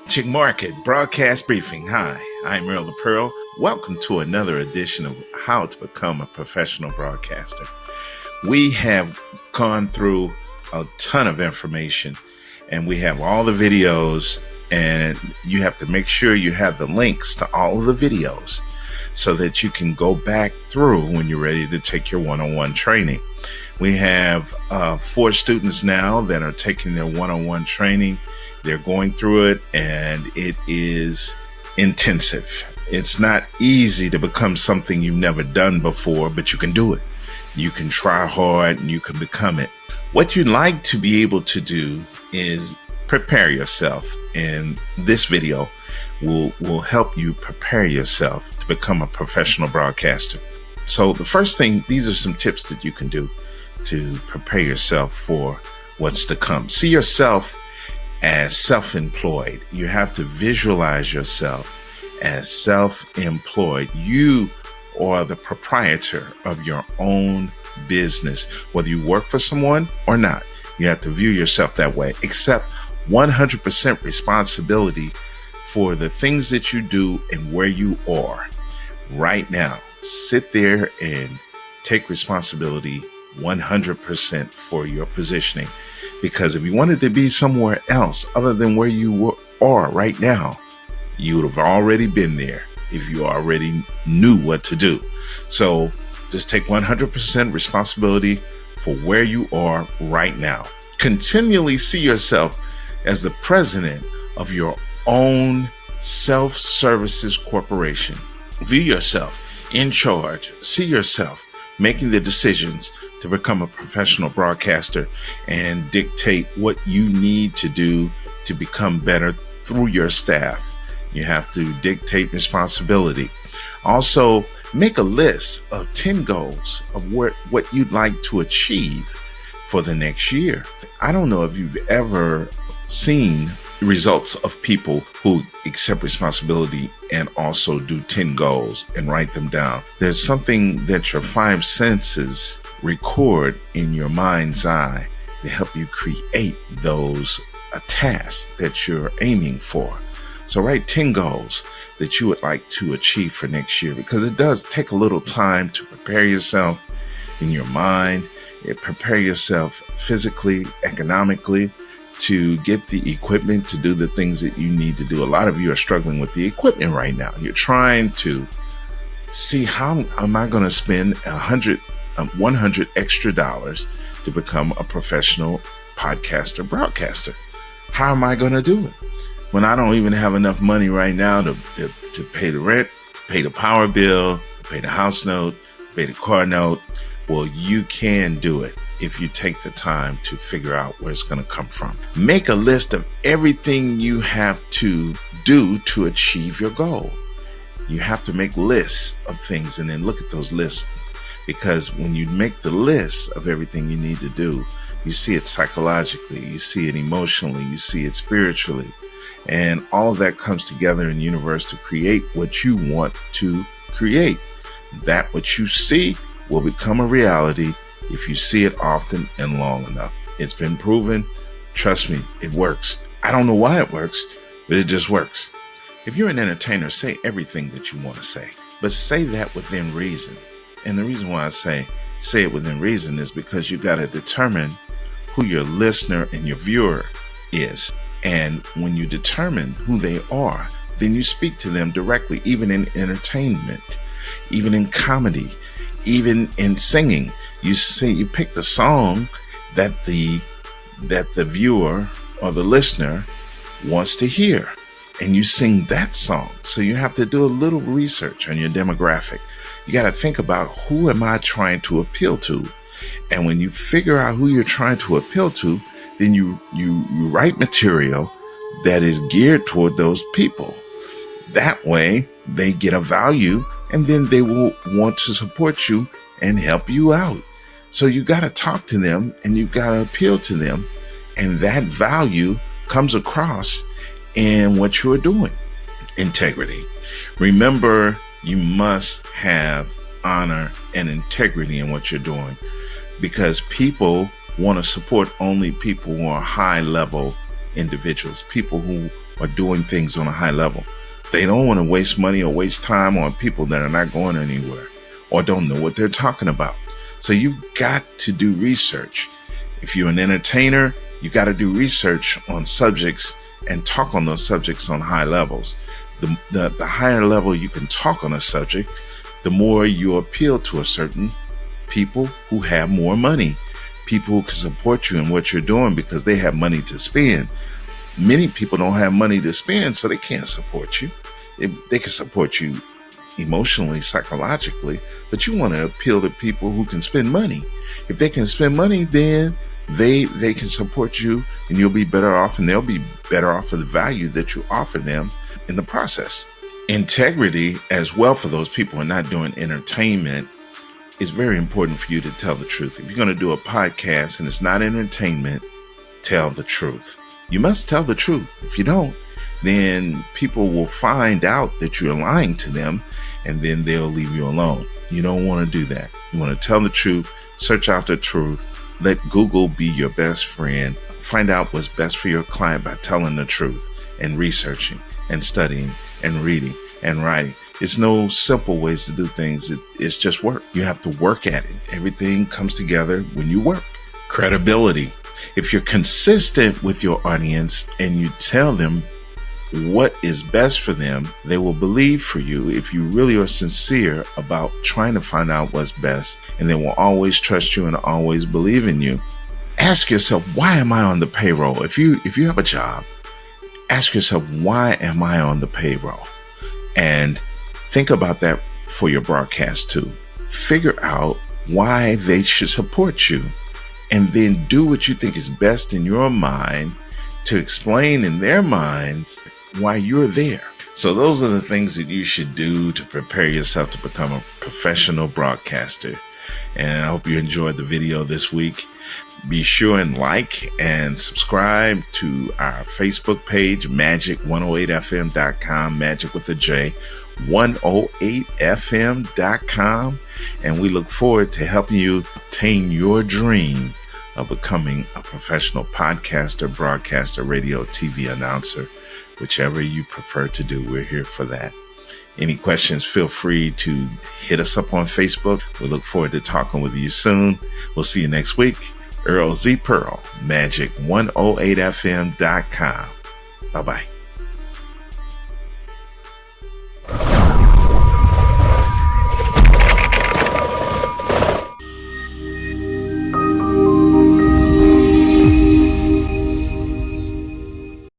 Majic Market Broadcast Briefing. Hi, I'm Earl the Pearl. Welcome to another edition of How to Become a Professional Broadcaster. We have gone through a ton of information and we have all the videos, and you have to make sure you have the links to all of the videos so that you can go back through when you're ready to take your one-on-one training. We have 4 students now that are taking their one-on-one training. They're going through it, and it is intensive. It's not easy to become something you've never done before, but you can do it. You can try hard and you can become it. What you'd like to be able to do is prepare yourself, and this video will help you prepare yourself to become a professional broadcaster. So the first thing, these are some tips that you can do to prepare yourself for what's to come. See yourself as self-employed. You have to visualize yourself as self-employed. You are the proprietor of your own business, whether you work for someone or not. You have to view yourself that way. Accept 100% responsibility for the things that you do and where you are right now. Sit there and take responsibility 100% for your positioning. Because if you wanted to be somewhere else other than where you are right now, you would have already been there if you already knew what to do. So just take 100% responsibility for where you are right now. Continually see yourself as the president of your own self-services corporation. View yourself in charge. See yourself making the decisions to become a professional broadcaster and dictate what you need to do to become better through your staff. You have to dictate responsibility. Also, make a list of 10 goals of what you'd like to achieve for the next year. I don't know if you've ever seen results of people who accept responsibility and also do 10 goals and write them down. There's something that your 5 senses record in your mind's eye to help you create those tasks that you're aiming for. So write 10 goals that you would like to achieve for next year, because it does take a little time to prepare yourself in your mind, prepare yourself physically, economically, to get the equipment to do the things that you need to do. A lot of you are struggling with the equipment right now. You're trying to see, how am I going to spend 100 extra dollars to become a professional podcaster, broadcaster? How am I going to do it when I don't even have enough money right now to pay the rent, pay the power bill, pay the house note, pay the car note? Well, you can do it if you take the time to figure out where it's going to come from. Make a list of everything you have to do to achieve your goal. You have to make lists of things and then look at those lists, because when you make the list of everything you need to do, you see it psychologically, you see it emotionally, you see it spiritually, and all of that comes together in the universe to create what you want to create. That what you see will become a reality if you see it often and long enough. It's been proven. Trust me, it works. I don't know why it works, but it just works. If you're an entertainer, say everything that you want to say, but say that within reason. And the reason why I say it within reason is because you got to determine who your listener and your viewer is. And when you determine who they are, then you speak to them directly, even in entertainment, even in comedy, even in singing. You pick the song that the viewer or the listener wants to hear, and you sing that song. So you have to do a little research on your demographic. You got to think about, who am I trying to appeal to? And when you figure out who you're trying to appeal to, then you write material that is geared toward those people. That way they get a value, and then they will want to support you and help you out. So you got to talk to them and you got to appeal to them, and that value comes across in what you're doing. Integrity. Remember, you must have honor and integrity in what you're doing, because people want to support only people who are high level individuals, people who are doing things on a high level. They don't want to waste money or waste time on people that are not going anywhere or don't know what they're talking about. So you've got to do research. If you're an entertainer, you got to do research on subjects and talk on those subjects on high levels. The higher level you can talk on a subject, the more you appeal to a certain people who have more money, people who can support you in what you're doing because they have money to spend. Many people don't have money to spend, so they can't support you. They can support you emotionally, psychologically, but you want to appeal to people who can spend money. If they can spend money, then they can support you, and you'll be better off, and they'll be better off for the value that you offer them in the process. Integrity as well for those people who are not doing entertainment is very important for you to tell the truth. If you're going to do a podcast and it's not entertainment, tell the truth. You must tell the truth. If you don't, then people will find out that you're lying to them, and then they'll leave you alone. You don't want to do that. You want to tell the truth, search out the truth, let Google be your best friend, find out what's best for your client by telling the truth and researching and studying and reading and writing. It's no simple ways to do things. It's just work. You have to work at it. Everything comes together when you work. Credibility. If you're consistent with your audience and you tell them what is best for them, they will believe for you if you really are sincere about trying to find out what's best, and they will always trust you and always believe in you. Ask yourself, why am I on the payroll? If you have a job, ask yourself, why am I on the payroll? And think about that for your broadcast too. Figure out why they should support you, and then do what you think is best in your mind to explain in their minds why you're there. So those are the things that you should do to prepare yourself to become a professional broadcaster. And I hope you enjoyed the video this week. Be sure and like and subscribe to our Facebook page, Majic108fm.com, Majic with a J, 108fm.com. And we look forward to helping you obtain your dream of becoming a professional podcaster, broadcaster, radio, TV announcer, whichever you prefer to do. We're here for that. Any questions, feel free to hit us up on Facebook. We look forward to talking with you soon. We'll see you next week. Earl Z. Pearl, Majic108fm.com. Bye-bye.